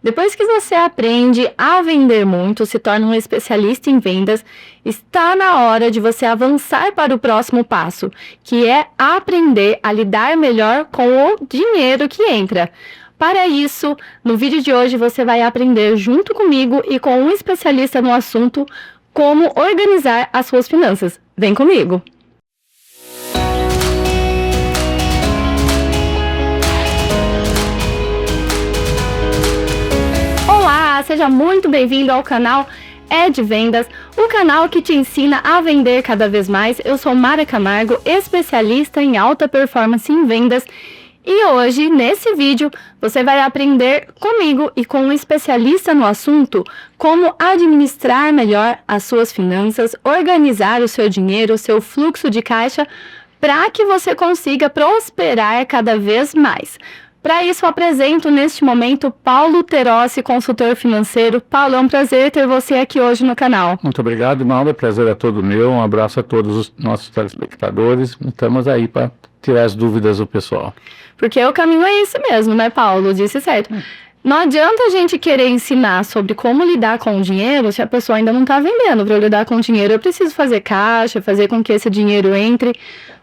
Depois que você aprende a vender muito, se torna um especialista em vendas, está na hora de você avançar para o próximo passo, que é aprender a lidar melhor com o dinheiro que entra. Para isso, no vídeo de hoje você vai aprender junto comigo e com um especialista no assunto como organizar as suas finanças. Vem comigo! Olá, seja muito bem-vindo ao canal É de Vendas, o canal que te ensina a vender cada vez mais. Eu sou Mara Camargo, especialista em alta performance em vendas. E hoje, nesse vídeo, você vai aprender comigo e com um especialista no assunto como administrar melhor as suas finanças, organizar o seu dinheiro, o seu fluxo de caixa, para que você consiga prosperar cada vez mais. Para isso, eu apresento neste momento Paulo Terossi, consultor financeiro. Paulo, é um prazer ter você aqui hoje no canal. Muito obrigado, Mauro. O prazer é todo meu. Um abraço a todos os nossos telespectadores. Estamos aí para tirar as dúvidas do pessoal. Porque o caminho é esse mesmo, né, Paulo? Disse certo. Não adianta a gente querer ensinar sobre como lidar com o dinheiro se a pessoa ainda não está vendendo. Para eu lidar com o dinheiro, eu preciso fazer caixa, fazer com que esse dinheiro entre.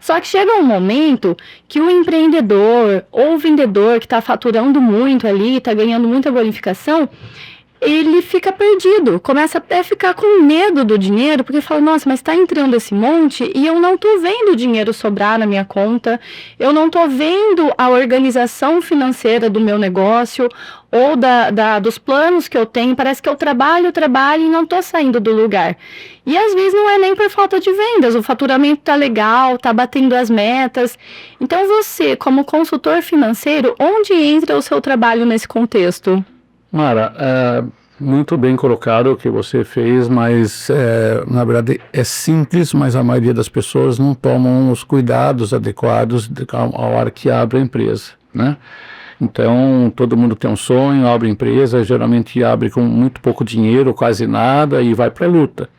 Só que chega um momento que o empreendedor ou o vendedor que está faturando muito ali, está ganhando muita bonificação, ele fica perdido, começa até a ficar com medo do dinheiro, porque fala, nossa, mas está entrando esse monte e eu não estou vendo o dinheiro sobrar na minha conta, eu não estou vendo a organização financeira do meu negócio ou dos planos que eu tenho, parece que eu trabalho e não estou saindo do lugar. E às vezes não é nem por falta de vendas, o faturamento está legal, está batendo as metas. Então você, como consultor financeiro, onde entra o seu trabalho nesse contexto? Mara, muito bem colocado o que você fez, mas na verdade é simples, mas a maioria das pessoas não tomam os cuidados adequados a hora que abre a empresa, né? Então, todo mundo tem um sonho, abre empresa, geralmente abre com muito pouco dinheiro, quase nada, e vai para a luta.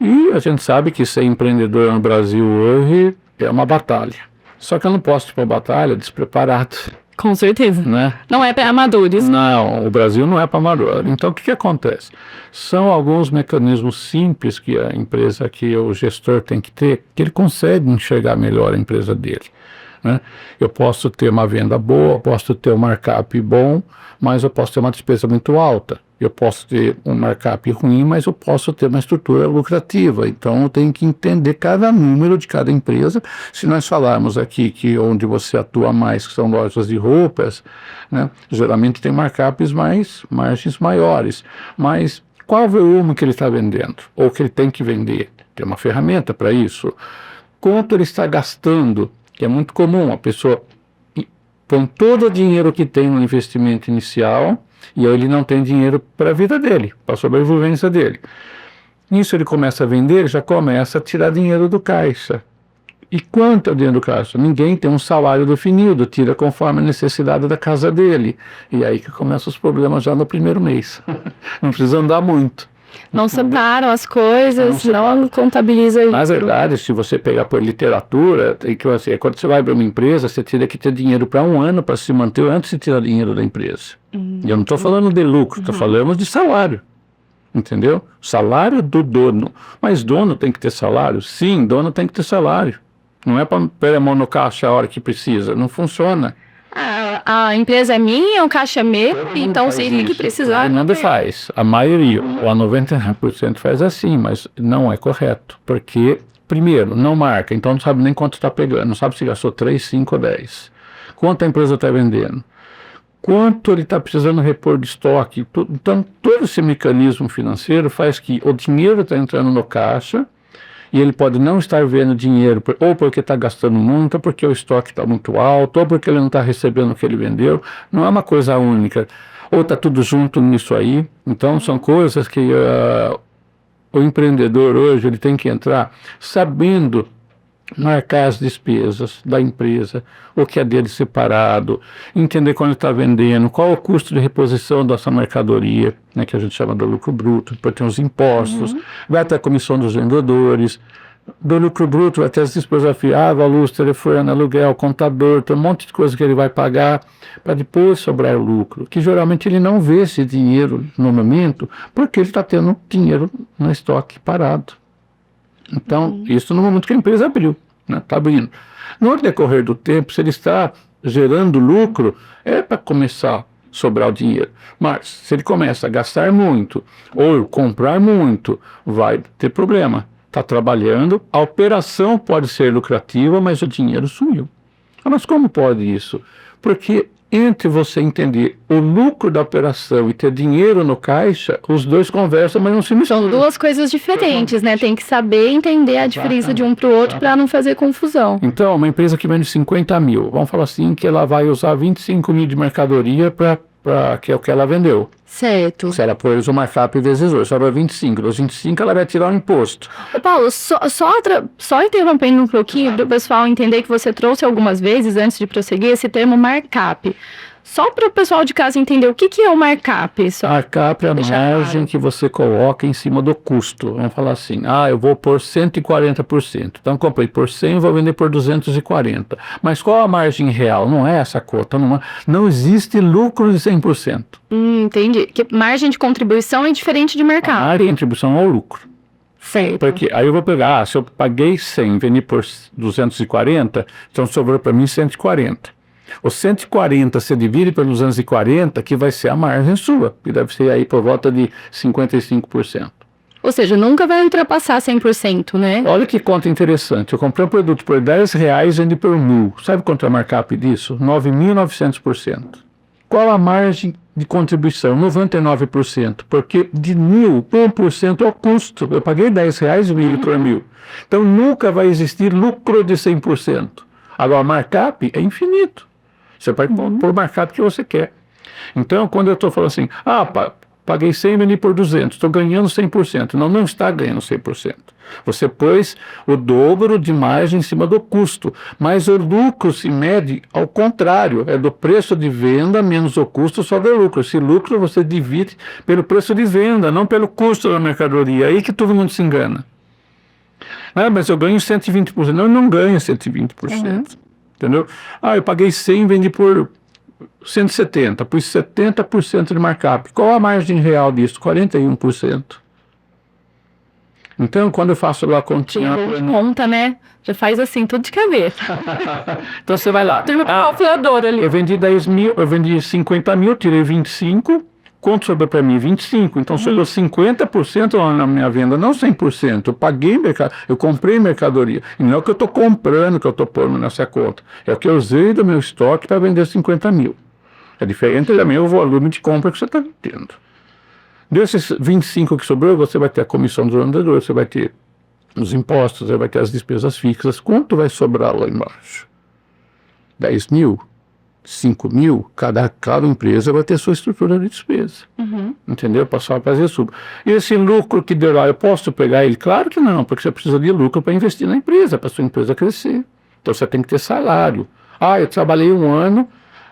E a gente sabe que ser empreendedor no Brasil hoje é uma batalha. Só que eu não posso ir para a batalha despreparado. Com certeza. Né? Não é para amadores. Não, o Brasil não é para amador. Então, o que acontece? São alguns mecanismos simples que a empresa, que o gestor tem que ter, que ele consegue enxergar melhor a empresa dele. Né? Eu posso ter uma venda boa, posso ter um markup bom, mas eu posso ter uma despesa muito alta. Eu posso ter um markup ruim, mas eu posso ter uma estrutura lucrativa. Então, eu tenho que entender cada número de cada empresa. Se nós falarmos aqui que onde você atua mais, que são lojas de roupas, né, geralmente tem markups margens maiores. Mas qual o volume que ele está vendendo? Ou que ele tem que vender? Tem uma ferramenta para isso. Quanto ele está gastando? Que é muito comum, a pessoa põe todo o dinheiro que tem no investimento inicial e aí ele não tem dinheiro para a vida dele, para a sobrevivência dele. Nisso ele começa a vender, ele já começa a tirar dinheiro do caixa. E quanto é o dinheiro do caixa? Ninguém tem um salário definido, tira conforme a necessidade da casa dele. E aí que começam os problemas já no primeiro mês. Não precisa andar muito. Não separam as coisas, não contabiliza. Na verdade, se você pegar por literatura, quando você vai para uma empresa, você teria que ter dinheiro para um ano para se manter antes de tirar dinheiro da empresa. E eu não estou falando de lucro, estou falando de salário. Entendeu? Salário do dono. Mas dono tem que ter salário? Sim, dono tem que ter salário. Não é para pôr a mão no caixa a hora que precisa. Não funciona. A empresa é minha, o caixa é meu, então se ele que precisar. Não faz. A maioria, ou a 99% faz assim, mas não é correto. Porque, primeiro, não marca, então não sabe nem quanto está pegando. Não sabe se gastou 3, 5 ou 10. Quanto a empresa está vendendo? Quanto ele está precisando repor de estoque? Então, todo esse mecanismo financeiro faz que o dinheiro está entrando no caixa, e ele pode não estar vendo dinheiro, ou porque está gastando muito, ou porque o estoque está muito alto, ou porque ele não está recebendo o que ele vendeu. Não é uma coisa única. Ou está tudo junto nisso aí. Então, são coisas que o empreendedor hoje ele tem que entrar sabendo marcar as despesas da empresa, o que é dele separado, entender quando está vendendo, qual o custo de reposição dessa mercadoria, né, que a gente chama do lucro bruto, depois tem os impostos, vai ter a comissão dos vendedores, do lucro bruto, vai ter as despesas fixas, água, luz, telefone, aluguel, contador, tem um monte de coisa que ele vai pagar para depois sobrar o lucro, que geralmente ele não vê esse dinheiro no momento, porque ele está tendo dinheiro no estoque parado. Então, isso no momento que a empresa abriu, né? Está abrindo. No decorrer do tempo, se ele está gerando lucro, é para começar a sobrar o dinheiro. Mas, se ele começa a gastar muito ou comprar muito, vai ter problema. Está trabalhando, a operação pode ser lucrativa, mas o dinheiro sumiu. Ah, mas como pode isso? Porque entre você entender o lucro da operação e ter dinheiro no caixa, os dois conversam, mas não se misturam. São duas coisas diferentes, né? Tem que saber entender a diferença de um para o outro para não fazer confusão. Então, uma empresa que vende 50 mil, vamos falar assim, que ela vai usar 25 mil de mercadoria que é o que ela vendeu. Certo. Se ela pôs o markup vezes 2, sobra 25. Dos 25 ela vai tirar o imposto. Ô Paulo, só interrompendo um pouquinho para o pessoal entender que você trouxe algumas vezes, antes de prosseguir, esse termo markup. Só para o pessoal de casa entender o que é o markup. Markup é a margem que você coloca em cima do custo. Vamos falar assim, eu vou pôr 140%. Então, comprei por 100, vou vender por 240. Mas qual a margem real? Não é essa cota. Não existe lucro de 100%. Entendi. Que margem de contribuição é diferente de mercado. A margem de contribuição é o lucro. Certo. Porque aí eu vou pegar, se eu paguei 100, vendi por 240, então sobrou para mim 140. Os 140 você divide pelos 240, que vai ser a margem sua, que deve ser aí por volta de 55%. Ou seja, nunca vai ultrapassar 100%, né? Olha que conta interessante. Eu comprei um produto por R$10 e vendi por 1.000. Sabe quanto é a markup disso? 9.900%. Qual a margem de contribuição? 99%. Porque de 1.000, 1% é o custo. Eu paguei R$10 e vendi por 1.000. Então nunca vai existir lucro de 100%. Agora, markup é infinito. Você pode pôr o markup que você quer. Então, quando eu estou falando assim, paguei 100 e vendi por 200, estou ganhando 100%. Não está ganhando 100%. Você pôs o dobro de margem em cima do custo. Mas o lucro se mede ao contrário. É do preço de venda menos o custo sobre o lucro. Esse lucro você divide pelo preço de venda, não pelo custo da mercadoria. É aí que todo mundo se engana. Mas eu ganho 120%. Não ganho 120%. Entendeu? Eu paguei 100 e vendi por 170, pus 70% de markup. Qual a margem real disso? 41%. Então, quando eu faço lá a continha... Conta, né? Já faz assim, tudo de cabeça. Então, você vai lá. Tem uma calculadora ali. Eu vendi 10 mil, eu vendi 50 mil, tirei 25, quanto sobrou para mim? 25. Então, sobrou 50% na minha venda, não 100%. Eu paguei mercado, eu comprei mercadoria. E não é o que eu estou comprando, que eu estou pondo nessa conta. É o que eu usei do meu estoque para vender 50 mil. É diferente também o volume de compra que você está tendo. Desses 25 que sobrou, você vai ter a comissão do vendedor, você vai ter os impostos, você vai ter as despesas fixas. Quanto vai sobrar lá embaixo? 10 mil? 5 mil? Cada empresa vai ter sua estrutura de despesa. Entendeu? Passar a fazer sub. E esse lucro que deu lá, eu posso pegar ele? Claro que não, porque você precisa de lucro para investir na empresa, para sua empresa crescer. Então você tem que ter salário. Eu trabalhei 1 ano,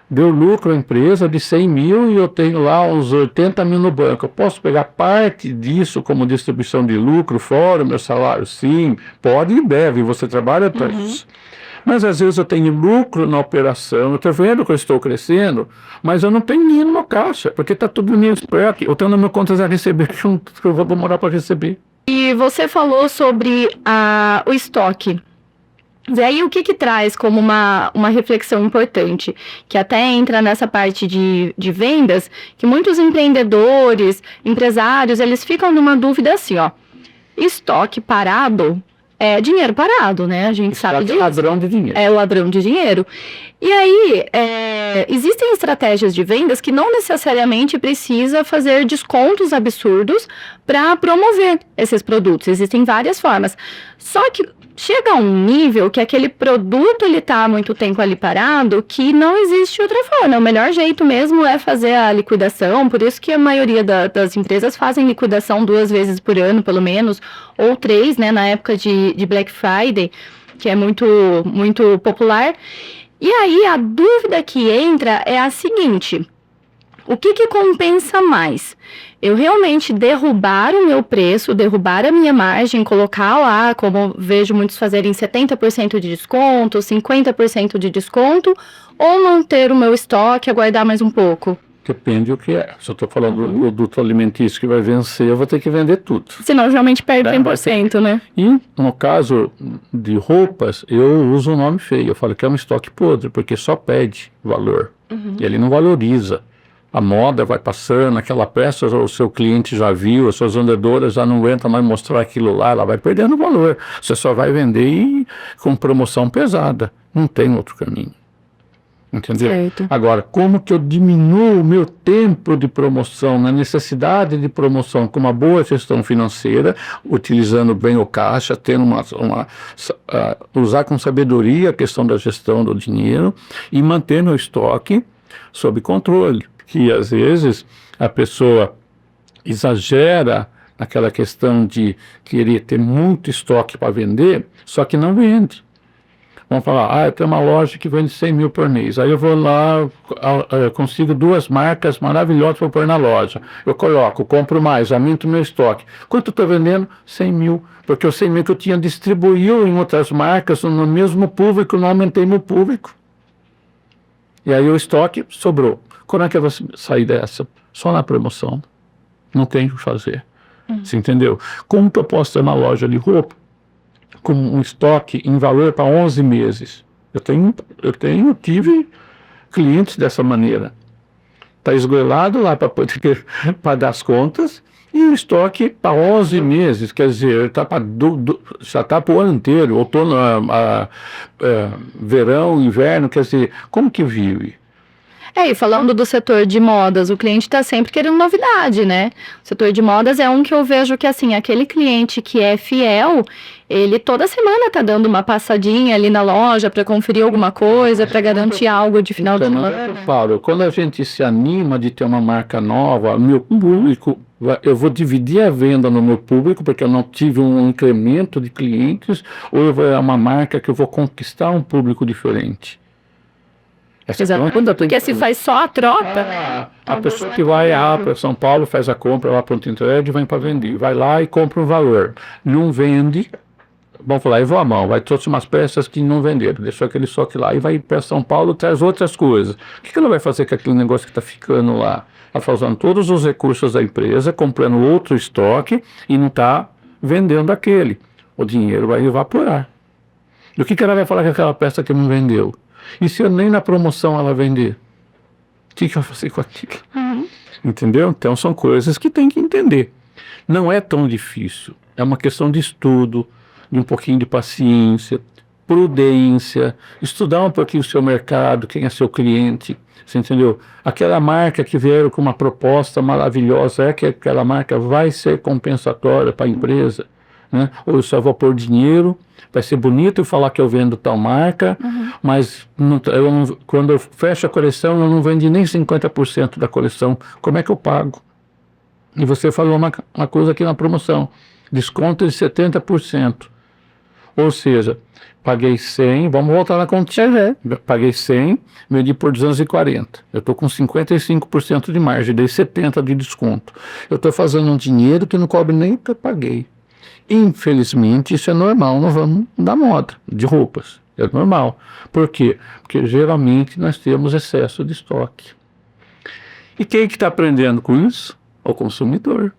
deu lucro à empresa de 100 mil e eu tenho lá uns 80 mil no banco. Eu posso pegar parte disso como distribuição de lucro fora o meu salário? Sim, pode e deve, você trabalha para isso. Mas às vezes eu tenho lucro na operação, eu estou vendo que eu estou crescendo, mas eu não tenho dinheiro no caixa, porque está tudo no meu estoque, eu tenho no meu contas a receber, que eu vou demorar para receber. E você falou sobre o estoque. E aí, o que traz como uma reflexão importante, que até entra nessa parte de vendas, que muitos empreendedores, empresários, eles ficam numa dúvida assim, estoque parado é dinheiro parado, né? A gente sabe disso. É ladrão de dinheiro. É o ladrão de dinheiro. E aí, existem estratégias de vendas que não necessariamente precisa fazer descontos absurdos para promover esses produtos. Existem várias formas. Só que chega a um nível que aquele produto ele está há muito tempo ali parado, que não existe outra forma. O melhor jeito mesmo é fazer a liquidação, por isso que a maioria das empresas fazem liquidação 2 vezes por ano, pelo menos, ou 3, né, na época de Black Friday, que é muito, muito popular. E aí a dúvida que entra é a seguinte: O que compensa mais? Eu realmente derrubar o meu preço, derrubar a minha margem, colocar lá, como vejo muitos fazerem 70% de desconto, 50% de desconto, ou manter o meu estoque e aguardar mais um pouco? Depende do que é. Se eu estou falando do produto alimentício que vai vencer, eu vou ter que vender tudo. Senão realmente perde 100%, né? E no caso de roupas, eu uso um nome feio. Eu falo que é um estoque podre, porque só perde valor. E ele não valoriza. A moda vai passando, aquela peça o seu cliente já viu, as suas vendedoras já não aguentam mais mostrar aquilo lá, ela vai perdendo valor. Você só vai vender com promoção pesada. Não tem outro caminho. Entendeu? Certo. Agora, como que eu diminuo o meu tempo de promoção, na necessidade de promoção, com uma boa gestão financeira, utilizando bem o caixa, tendo usar com sabedoria a questão da gestão do dinheiro e mantendo o estoque sob controle. Que às vezes a pessoa exagera naquela questão de querer ter muito estoque para vender, só que não vende. Vamos falar, eu tenho uma loja que vende 100 mil por mês. Aí eu vou lá, consigo 2 marcas maravilhosas para pôr na loja. Eu compro mais, aumento o meu estoque. Quanto eu estou vendendo? 100 mil. Porque os 100 mil que eu tinha distribuiu em outras marcas, no mesmo público, não aumentei meu público. E aí o estoque sobrou. Como é que eu vou sair dessa? Só na promoção. Não tem o que fazer. Você entendeu? Como que eu posso ter uma loja de roupa com um estoque em valor para 11 meses. Eu tive clientes dessa maneira. Está esgoelado lá para poder pagar as contas e o estoque para 11 meses, quer dizer, já está para o ano inteiro, outono, verão, inverno, quer dizer, como que vive? E falando do setor de modas, o cliente está sempre querendo novidade, né? O setor de modas é um que eu vejo que, assim, aquele cliente que é fiel, ele toda semana está dando uma passadinha ali na loja para conferir alguma coisa, para garantir algo de final de semana. Paulo, quando a gente se anima de ter uma marca nova, meu público, eu vou dividir a venda no meu público, porque eu não tive um incremento de clientes, ou é uma marca que eu vou conquistar um público diferente. Exato. Porque se faz só a troca. A pessoa que vai para São Paulo, faz a compra lá para o entrega e vem para vender. Vai lá e compra um valor. Não vende, vamos falar, eu vou à mão, vai trouxe umas peças que não venderam, deixou aquele estoque lá e vai para São Paulo e traz outras coisas. O que ela vai fazer com aquele negócio que está ficando lá? Ela está usando todos os recursos da empresa, comprando outro estoque e não está vendendo aquele. O dinheiro vai evaporar. Do que ela vai falar com aquela peça que não vendeu? E se eu nem na promoção ela vender? O que eu vou fazer com aquilo? Entendeu? Então são coisas que tem que entender. Não é tão difícil. É uma questão de estudo, de um pouquinho de paciência, prudência, estudar um pouquinho o seu mercado, quem é seu cliente. Você entendeu? Aquela marca que veio com uma proposta maravilhosa, que aquela marca vai ser compensatória para a empresa? Né? Ou eu só vou pôr dinheiro, vai ser bonito eu falar que eu vendo tal marca, mas quando eu fecho a coleção, eu não vendi nem 50% da coleção. Como é que eu pago? E você falou uma coisa aqui na promoção, desconto de 70%. Ou seja, paguei 100, vamos voltar na continha, paguei 100, vendi por 240. Eu estou com 55% de margem, dei 70% de desconto. Eu estou fazendo um dinheiro que não cobre nem o que eu paguei. Infelizmente, isso é normal no ramo da moda, de roupas. É normal. Por quê? Porque geralmente nós temos excesso de estoque. E quem que está aprendendo com isso? O consumidor.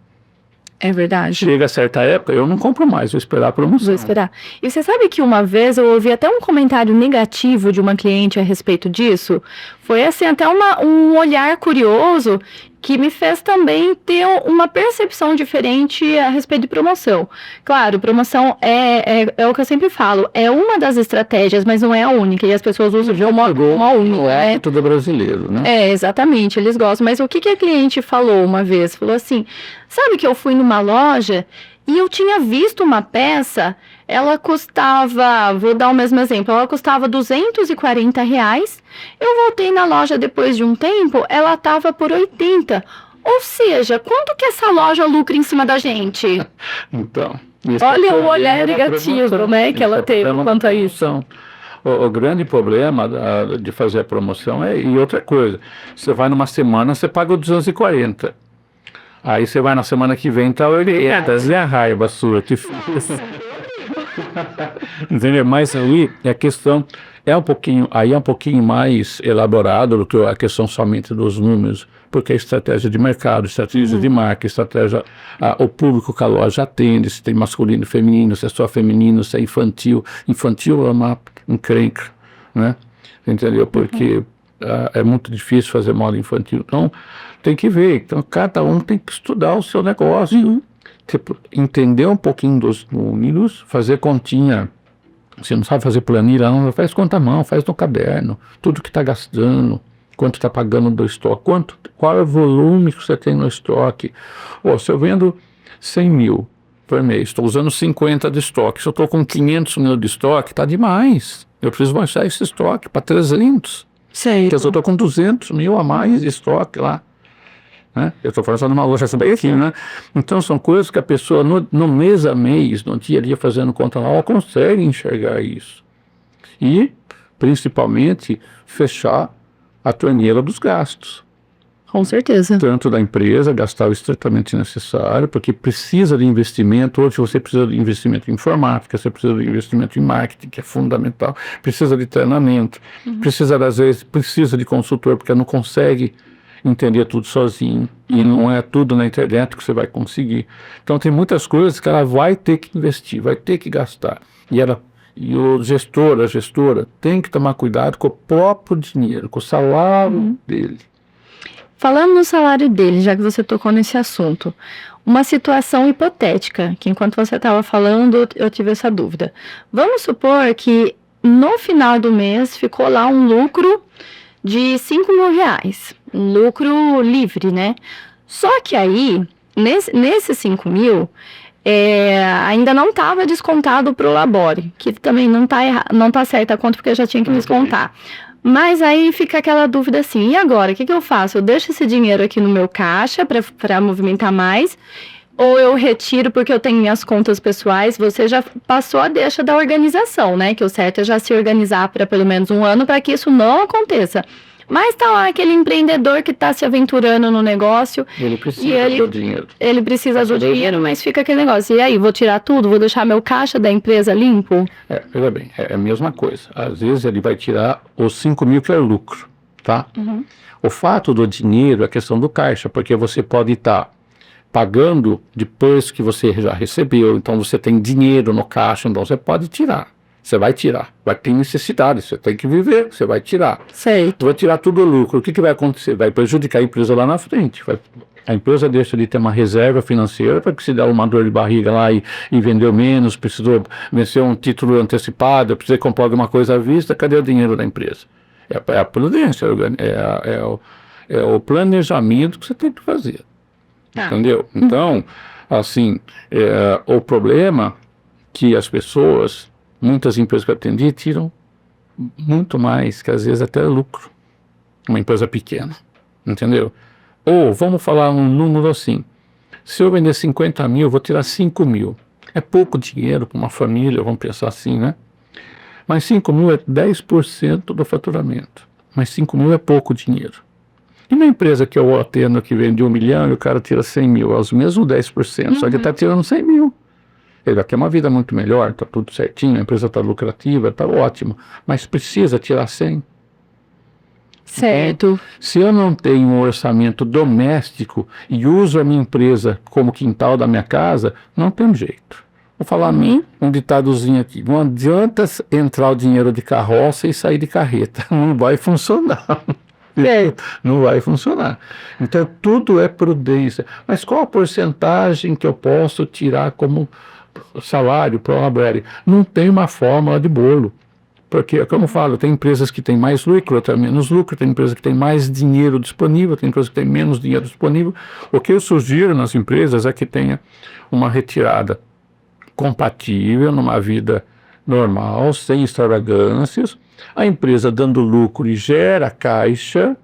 É verdade. Chega a certa época, eu não compro mais, vou esperar a promoção. Vou esperar. E você sabe que uma vez eu ouvi até um comentário negativo de uma cliente a respeito disso? Foi assim, até um olhar curioso que me fez também ter uma percepção diferente a respeito de promoção. Claro, promoção é o que eu sempre falo, é uma das estratégias, mas não é a única, e as pessoas usam de uma única. Não é tudo brasileiro, né? Exatamente, eles gostam. Mas o que a cliente falou uma vez? Falou assim, sabe que eu fui numa loja e eu tinha visto uma peça, ela custava, vou dar o mesmo exemplo, ela custava R$240, eu voltei na loja depois de um tempo, ela estava por 80. Ou seja, quanto que essa loja lucra em cima da gente? Então, olha o olhar negativo, né, que ela teve quanto a isso. O grande problema de fazer a promoção e outra coisa, você vai numa semana, você paga o 240. Aí você vai na semana que vem, tá 800, a raiva sua que fiz. Entendeu? Mas aí a questão é um pouquinho mais elaborado do que a questão somente dos números, porque é estratégia de mercado, estratégia de marca, estratégia, o público que a loja atende, se tem masculino e feminino, se é só feminino, se é infantil. Infantil é uma encrenca, né? Entendeu? Porque é muito difícil fazer moda infantil. Então, tem que ver. Então, cada um tem que estudar o seu negócio. Tipo, entender um pouquinho dos números, fazer continha. Você não sabe fazer planilha, não, faz conta à mão, faz no caderno, tudo que está gastando, quanto está pagando do estoque, qual é o volume que você tem no estoque. Se eu vendo 100 mil por mês, estou usando 50 de estoque, se eu estou com 500 mil de estoque, está demais. Eu preciso baixar esse estoque para 300. Sei. Porque eu estou com 200 mil a mais de estoque lá. Né? Eu estou falando só numa loja bem aqui, né? Então são coisas que a pessoa no mês a mês, no dia a dia fazendo conta lá, ela consegue enxergar isso. E, principalmente, fechar a torneira dos gastos. Com certeza. Tanto da empresa, gastar o estritamente necessário, porque precisa de investimento. Hoje você precisa de investimento em informática, você precisa de investimento em marketing, que é fundamental, precisa de treinamento, às vezes, precisa de consultor, porque não consegue entender tudo sozinho, e não é tudo na internet que você vai conseguir. Então tem muitas coisas que ela vai ter que investir, vai ter que gastar. E o gestor, a gestora, tem que tomar cuidado com o próprio dinheiro, com o salário dele. Falando no salário dele, já que você tocou nesse assunto, uma situação hipotética, que enquanto você estava falando, eu tive essa dúvida. Vamos supor que no final do mês ficou lá um lucro de 5 mil reais, um lucro livre, né? Só que aí, nesses 5 mil, ainda não estava descontado para o Labore, que também não tá certa a conta, porque eu já tinha que descontar. Mas aí fica aquela dúvida assim, e agora, o que eu faço? Eu deixo esse dinheiro aqui no meu caixa para movimentar mais, ou eu retiro porque eu tenho minhas contas pessoais? Você já passou a deixa da organização, né? Que o certo é já se organizar para pelo menos um ano para que isso não aconteça. Mas tá lá aquele empreendedor que está se aventurando no negócio. Ele precisa do dinheiro. Ele precisa do dinheiro, mas fica aquele negócio. E aí, vou tirar tudo? Vou deixar meu caixa da empresa limpo? Veja bem, é a mesma coisa. Às vezes ele vai tirar os 5 mil que é lucro, tá? O fato do dinheiro é a questão do caixa, porque você pode estar pagando depois que você já recebeu, então você tem dinheiro no caixa, então você pode tirar. Você vai tirar, vai ter necessidade, você tem que viver, você vai tirar. Certo. Vai tirar tudo o lucro. O que vai acontecer? Vai prejudicar a empresa lá na frente. A empresa deixa de ter uma reserva financeira para que se der uma dor de barriga lá e vendeu menos, precisou vencer um título antecipado, precisa comprar alguma coisa à vista, cadê o dinheiro da empresa? É a prudência, é o planejamento que você tem que fazer. Entendeu? Então, assim, o problema que as pessoas, muitas empresas que eu atendi, tiram muito mais, que às vezes até lucro. Uma empresa pequena, entendeu? Ou, vamos falar um número assim, se eu vender 50 mil, eu vou tirar 5 mil. É pouco dinheiro para uma família, vamos pensar assim, né? Mas 5 mil é 10% do faturamento. Mas 5 mil é pouco dinheiro. E na empresa que eu atendo, que vende 1 milhão, e o cara tira 100 mil, é os mesmos 10%, só que está tirando 100 mil. Ele vai ter uma vida muito melhor, está tudo certinho, a empresa está lucrativa, está ótimo, mas precisa tirar 100. Certo. Se eu não tenho um orçamento doméstico e uso a minha empresa como quintal da minha casa, não tem jeito. Vou falar um ditadozinho aqui. Não adianta entrar o dinheiro de carroça e sair de carreta. Não vai funcionar. Não vai funcionar. Então, tudo é prudência. Mas qual a porcentagem que eu posso tirar como salário para o Labore? Não tem uma fórmula de bolo. Porque, como eu falo, tem empresas que têm mais lucro, tem menos lucro, tem empresas que têm mais dinheiro disponível, tem empresas que têm menos dinheiro disponível. O que eu sugiro nas empresas é que tenha uma retirada compatível numa vida normal, sem extravagâncias, a empresa dando lucro e gera caixa,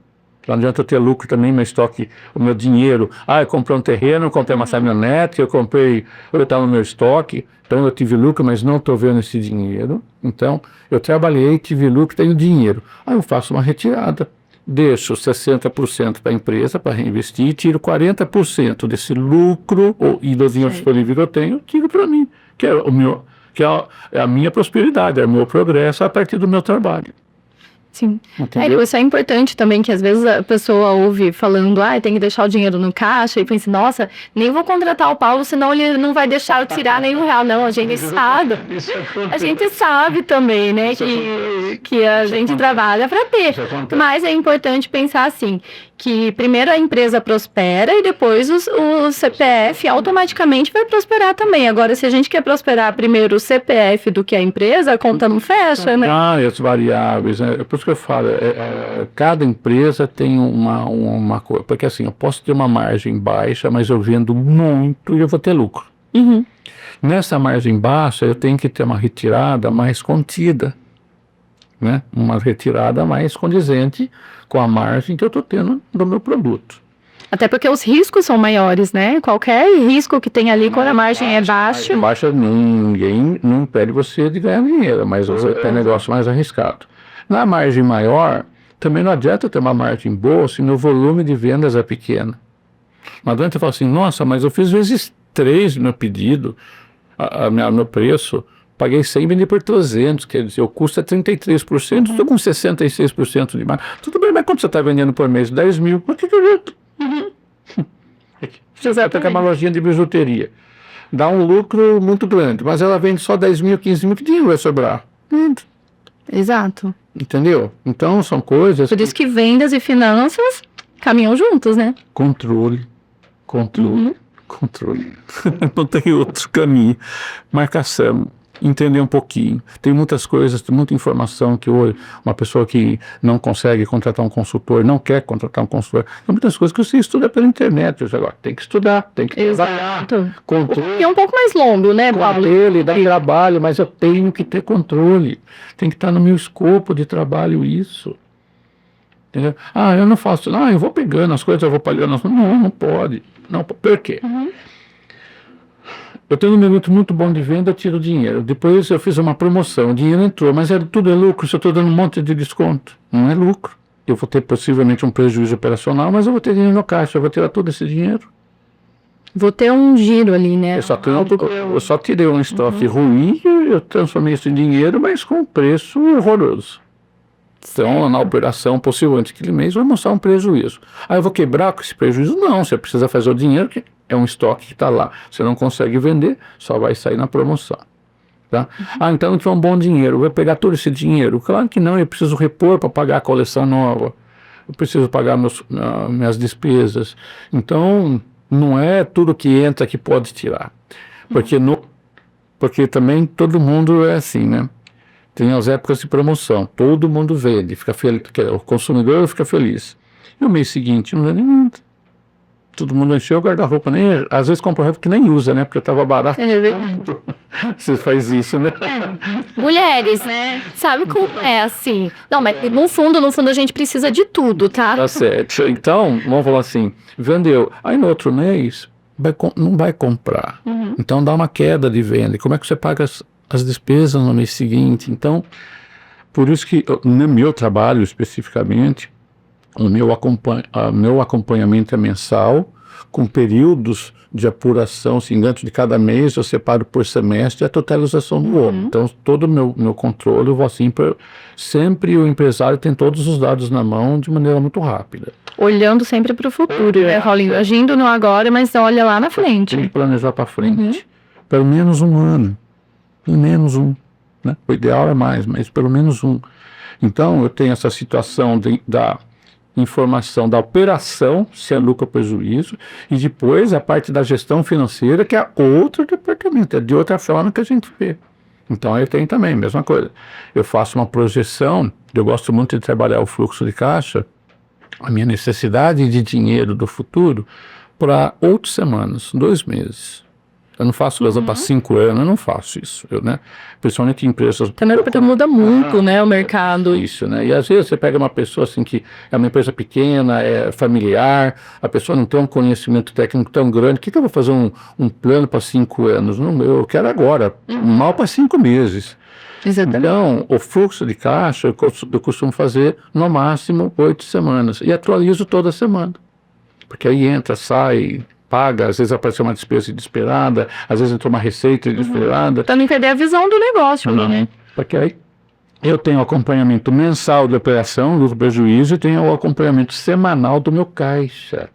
Não adianta eu ter lucro também, meu estoque, o meu dinheiro. Eu comprei um terreno, eu comprei uma caminhonete, eu estava no meu estoque, então eu tive lucro, mas não estou vendo esse dinheiro. Então, eu trabalhei, tive lucro, tenho dinheiro. Aí eu faço uma retirada. Deixo 60% para a empresa para reinvestir e tiro 40% desse lucro e do dinheiro disponível que eu tenho, tiro para mim, que é a minha prosperidade, é o meu progresso a partir do meu trabalho. Sim. Isso é importante também, que às vezes a pessoa ouve falando, tem que deixar o dinheiro no caixa, e pensa, nossa, nem vou contratar o Paulo, senão ele não vai deixar eu tirar nenhum real. Não, a gente sabe também, né, que a gente trabalha para ter. Mas é importante pensar assim, que primeiro a empresa prospera e depois o CPF automaticamente vai prosperar também. Agora, se a gente quer prosperar primeiro o CPF do que a empresa, a conta não fecha, né? As variáveis, né? Por isso que eu falo, cada empresa tem uma coisa, porque assim, eu posso ter uma margem baixa, mas eu vendo muito e eu vou ter lucro. Uhum. Nessa margem baixa, eu tenho que ter uma retirada mais contida, né? Uma retirada mais condizente com a margem que eu estou tendo do meu produto. Até porque os riscos são maiores, né? Qualquer risco que tem ali quando a margem é baixa. Baixa, ninguém não impede você de ganhar dinheiro, mas você tem negócio mais arriscado. Na margem maior, também não adianta ter uma margem boa se o volume de vendas é pequeno. Não adianta falar assim, nossa, mas eu fiz vezes 3 no meu pedido, meu preço, paguei 100 e vendi por 300, quer dizer, o custo é 33%, estou com 66% de margem. Tudo bem, mas quanto você está vendendo por mês? 10 mil. Por que eu jeito? Você vai pegar uma lojinha de bijuteria, dá um lucro muito grande, mas ela vende só 10 mil, 15 mil, que dinheiro vai sobrar? Exato. Entendeu? Então são coisas... Por isso que vendas e finanças caminham juntos, né? Controle. Não tem outro caminho. Marcação. Entender um pouquinho. Tem muitas coisas, tem muita informação que hoje uma pessoa que não consegue contratar um consultor, não quer contratar um consultor, tem muitas coisas que você estuda pela internet. Agora tem que estudar, tem que trabalhar. Controle. É um pouco mais longo, né, Paulo? Ele dá trabalho, mas eu tenho que ter controle. Tem que estar no meu escopo de trabalho isso. Entendeu? Eu não faço, eu vou pegando as coisas, eu vou pagando. Não pode. Não, por quê? Eu tenho um minuto muito bom de venda, eu tiro dinheiro. Depois eu fiz uma promoção, o dinheiro entrou, mas tudo é lucro, se eu estou dando um monte de desconto. Não é lucro. Eu vou ter possivelmente um prejuízo operacional, mas eu vou ter dinheiro no caixa, eu vou tirar todo esse dinheiro. Vou ter um giro ali, né? Eu só tirei um estoque ruim e eu transformei isso em dinheiro, mas com um preço horroroso. Então, na operação, possivelmente aquele mês, vai mostrar um prejuízo. Eu vou quebrar com esse prejuízo? Não, você precisa fazer o dinheiro, que é um estoque que está lá. Você não consegue vender, só vai sair na promoção. Tá? Então não tiver um bom dinheiro, eu vou pegar todo esse dinheiro? Claro que não, eu preciso repor para pagar a coleção nova. Eu preciso pagar minhas despesas. Então, não é tudo que entra que pode tirar. Porque também todo mundo é assim, né? Tem as épocas de promoção, todo mundo vende, fica feliz, o consumidor fica feliz. E o mês seguinte, não vende nada. Todo mundo encheu o guarda-roupa, às vezes compra roupa que nem usa, né? Porque estava barato. Você faz isso, né? Mulheres, né? Sabe como é assim? Não, mas no fundo a gente precisa de tudo, tá? Tá certo. Então, vamos falar assim, vendeu. Aí no outro mês, não vai comprar. Então dá uma queda de venda. E como é que você paga as despesas no mês seguinte? Então, por isso que no meu trabalho especificamente, o meu acompanhamento é mensal, com períodos de apuração, assim, dentro de cada mês eu separo por semestre a totalização do ano. Então, todo o meu controle, eu vou assim, sempre o empresário tem todos os dados na mão de maneira muito rápida. Olhando sempre para o futuro, né, Paulinho? Agindo no agora, mas olha lá na frente. Tem que planejar para frente. Pelo menos um ano. Pelo menos um. Né? O ideal é mais, mas pelo menos um. Então, eu tenho essa situação da informação da operação, se é lucro ou prejuízo, e depois a parte da gestão financeira, que é outro departamento, é de outra forma que a gente vê. Então, eu tenho também a mesma coisa. Eu faço uma projeção, eu gosto muito de trabalhar o fluxo de caixa, a minha necessidade de dinheiro do futuro, para 8 semanas, 2 meses. Eu não faço lesão para 5 anos, eu não faço isso, né? Principalmente em empresas... Também porque muda muito, né, o mercado. Isso, né? E às vezes você pega uma pessoa assim que é uma empresa pequena, é familiar, a pessoa não tem um conhecimento técnico tão grande, o que eu vou fazer um plano para 5 anos? Não, eu quero agora, mal para 5 meses. Exatamente. Então, o fluxo de caixa eu costumo fazer no máximo 8 semanas e atualizo toda semana. Porque aí entra, sai, paga, às vezes aparece uma despesa inesperada, às vezes entra uma receita inesperada. Pra não perder a visão do negócio ali, né? Porque aí eu tenho o acompanhamento mensal da operação, do prejuízo, e tenho o acompanhamento semanal do meu caixa.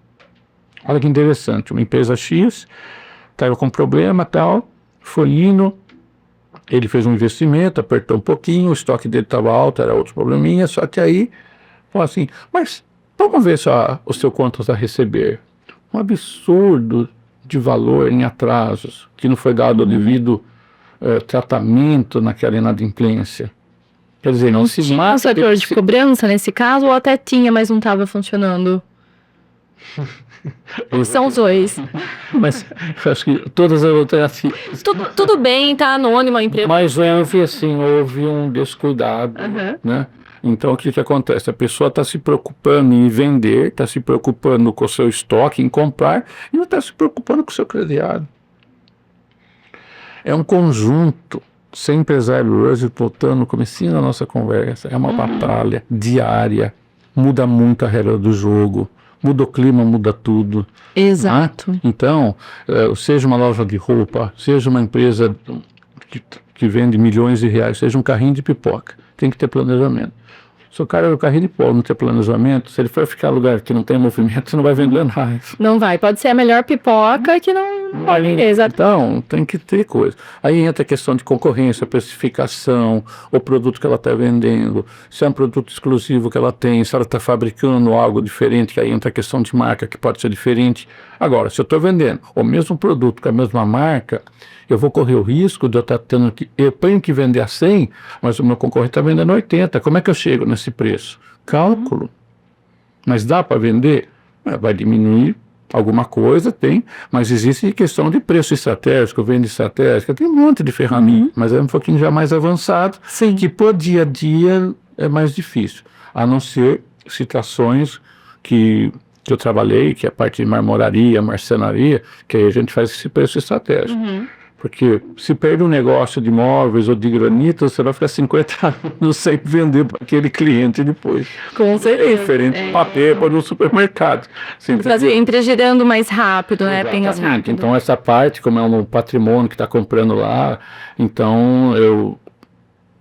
Olha que interessante, uma empresa X estava com problema tal, foi indo, ele fez um investimento, apertou um pouquinho, o estoque dele estava alto, era outro probleminha, só que aí, falou assim, mas vamos ver só o seu quanto a receber. Um absurdo de valor em atrasos, que não foi dado o devido tratamento naquela inadimplência. Quer dizer, não se Tinha um mata... setor de cobrança nesse caso, ou até tinha, mas não estava funcionando? São os dois. Mas eu acho que todas as outras... Tudo bem, tá anônimo a empresa. Mas houve um descuidado, né? Então, o que acontece? A pessoa está se preocupando em vender, está se preocupando com o seu estoque, em comprar, e não está se preocupando com o seu crediário. É um conjunto. Ser empresário hoje, voltando no comecinho da nossa conversa, é uma batalha diária. Muda muito a regra do jogo. Muda o clima, muda tudo. Exato. Né? Então, seja uma loja de roupa, seja uma empresa que vende milhões de reais, seja um carrinho de pipoca, tem que ter planejamento. Se o cara é o carrinho de pó, não ter planejamento, se ele for ficar em lugar que não tem movimento, você não vai vender nada. Não vai, pode ser a melhor pipoca que não vai. Exato. Então, tem que ter coisa. Aí entra a questão de concorrência, precificação, o produto que ela está vendendo, se é um produto exclusivo que ela tem, se ela está fabricando algo diferente, que aí entra a questão de marca, que pode ser diferente. Agora, se eu estou vendendo o mesmo produto com a mesma marca, eu vou correr o risco de eu estar tendo que... Eu tenho que vender a 100, mas o meu concorrente está vendendo a 80. Como é que eu chego nesse preço? Cálculo. Mas dá para vender? Vai diminuir alguma coisa, tem, mas existe questão de preço estratégico, venda estratégica, tem um monte de ferramentas, mas é um pouquinho já mais avançado, que por dia a dia é mais difícil, a não ser situações que eu trabalhei, que é a parte de marmoraria, marcenaria, que aí a gente faz esse preço estratégico. Porque se perde um negócio de móveis ou de granito, você vai ficar 50 anos sem vender para aquele cliente depois. Com certeza. É diferente do papel para no supermercado. Entre girando mais rápido, né? Apenas rápido. Então essa parte, como é um patrimônio que está comprando lá, então eu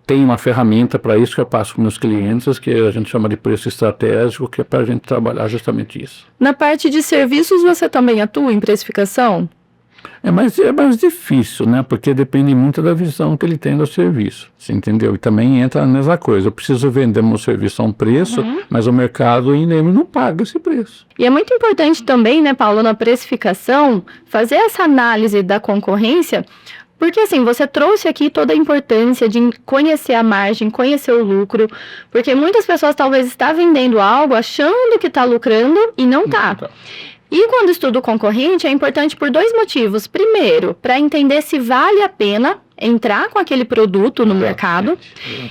tenho uma ferramenta para isso que eu passo para meus clientes, que a gente chama de preço estratégico, que é para a gente trabalhar justamente isso. Na parte de serviços, você também atua em precificação? É mais difícil, né? Porque depende muito da visão que ele tem do serviço, você entendeu? E também entra a mesma coisa, eu preciso vender meu serviço a um preço, mas o mercado ainda não paga esse preço. E é muito importante também, né, Paulo, na precificação, fazer essa análise da concorrência, porque assim, você trouxe aqui toda a importância de conhecer a margem, conhecer o lucro, porque muitas pessoas talvez estão vendendo algo achando que está lucrando e não está. E quando estuda o concorrente, é importante por 2 motivos. Primeiro, para entender se vale a pena entrar com aquele produto no mercado.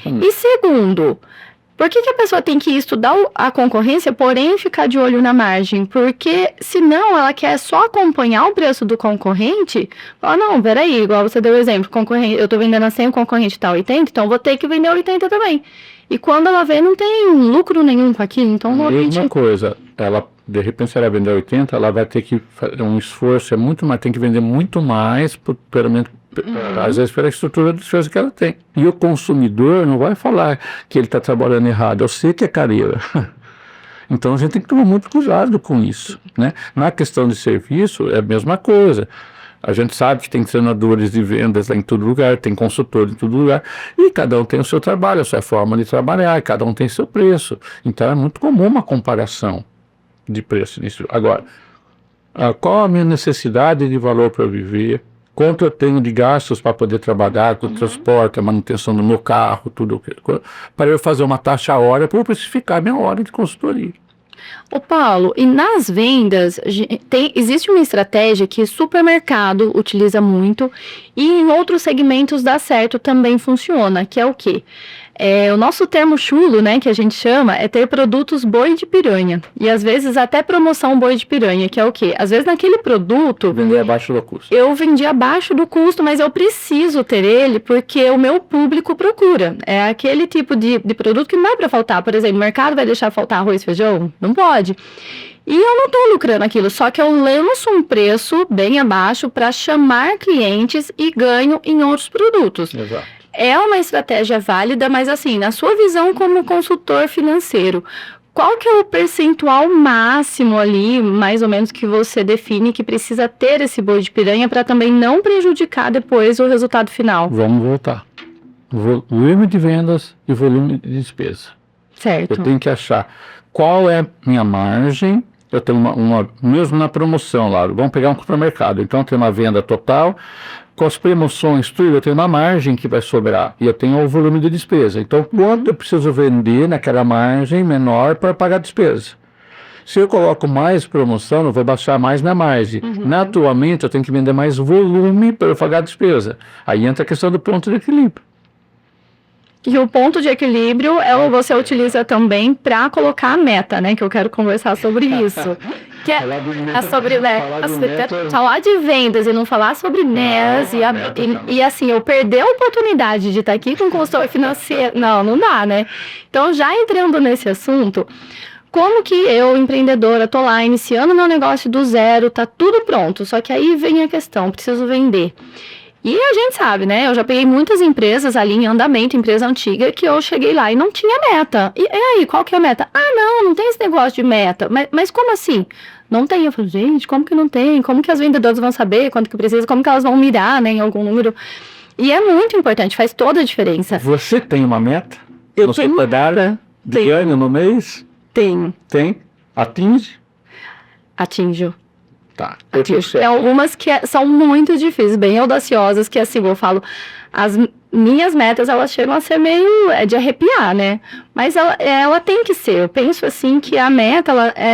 E segundo, por que a pessoa tem que estudar a concorrência, porém ficar de olho na margem? Porque senão ela quer só acompanhar o preço do concorrente. Fala, não, peraí, igual você deu o exemplo, eu estou vendendo a 100, o concorrente está a 80, então vou ter que vender a 80 também. E quando ela vê, não tem lucro nenhum com aquilo. Então, mesma coisa, ela... De repente, se ela vender 80, ela vai ter que fazer um esforço, tem que vender muito mais, pelo menos, às vezes, pela estrutura de despesa que ela tem. E o consumidor não vai falar que ele está trabalhando errado, eu sei que é careira. Então, a gente tem que tomar muito cuidado com isso, né? Na questão de serviço, é a mesma coisa. A gente sabe que tem treinadores de vendas lá em todo lugar, tem consultor em todo lugar, e cada um tem o seu trabalho, a sua forma de trabalhar, cada um tem seu preço. Então, é muito comum uma comparação de preço nisso. Agora, qual a minha necessidade de valor para viver? Quanto eu tenho de gastos para poder trabalhar, com o transporte, a manutenção do meu carro, tudo para eu fazer uma taxa a hora para eu precificar minha hora de consultoria. Ô Paulo, e nas vendas, existe uma estratégia que supermercado utiliza muito e em outros segmentos dá certo, também funciona, que é o quê? O nosso termo chulo, né, que a gente chama, é ter produtos boi de piranha. E às vezes até promoção boi de piranha, que é o quê? Às vezes naquele produto... Vender abaixo do custo. Eu vendi abaixo do custo, mas eu preciso ter ele porque o meu público procura. É aquele tipo de produto que não é para faltar. Por exemplo, o mercado vai deixar faltar arroz e feijão? Não pode. E eu não estou lucrando aquilo, só que eu lanço um preço bem abaixo para chamar clientes e ganho em outros produtos. Exato. É uma estratégia válida, mas assim, na sua visão como consultor financeiro, qual que é o percentual máximo ali, mais ou menos, que você define que precisa ter esse boi de piranha para também não prejudicar depois o resultado final? Vamos voltar. Volume de vendas e volume de despesa. Certo. Eu tenho que achar qual é a minha margem. Eu tenho mesmo na promoção lá, vamos pegar um supermercado, então tem uma venda total, com as promoções, tudo, eu tenho uma margem que vai sobrar, e eu tenho o volume de despesa. Então, quanto eu preciso vender naquela margem menor para pagar a despesa? Se eu coloco mais promoção, eu vou baixar mais minha margem. Naturalmente, eu tenho que vender mais volume para eu pagar a despesa. Aí entra a questão do ponto de equilíbrio. E o ponto de equilíbrio você utiliza também para colocar a meta, né? Que eu quero conversar sobre isso. Que é sobre falar de vendas e não falar sobre MES e assim, eu perder a oportunidade de estar aqui com o consultor financeiro. Não dá, né? Então, já entrando nesse assunto, como que eu, empreendedora, tô lá iniciando meu negócio do zero, tá tudo pronto, só que aí vem a questão, preciso vender. E a gente sabe, né? Eu já peguei muitas empresas ali em andamento, empresa antiga, que eu cheguei lá e não tinha meta. E aí, qual que é a meta? Não tem esse negócio de meta. Mas como assim? Não tem. Eu falo, gente, como que não tem? Como que as vendedoras vão saber quanto que precisa? Como que elas vão mirar, né, em algum número? E é muito importante, faz toda a diferença. Você tem uma meta? Eu tenho uma meta. De ano no mês? Tem. Tem? Atinge? Atinjo. Tá. Tem algumas que são muito difíceis, bem audaciosas, que assim, eu falo, as minhas metas, elas chegam a ser meio de arrepiar, né? Mas ela tem que ser. Eu penso assim que a meta,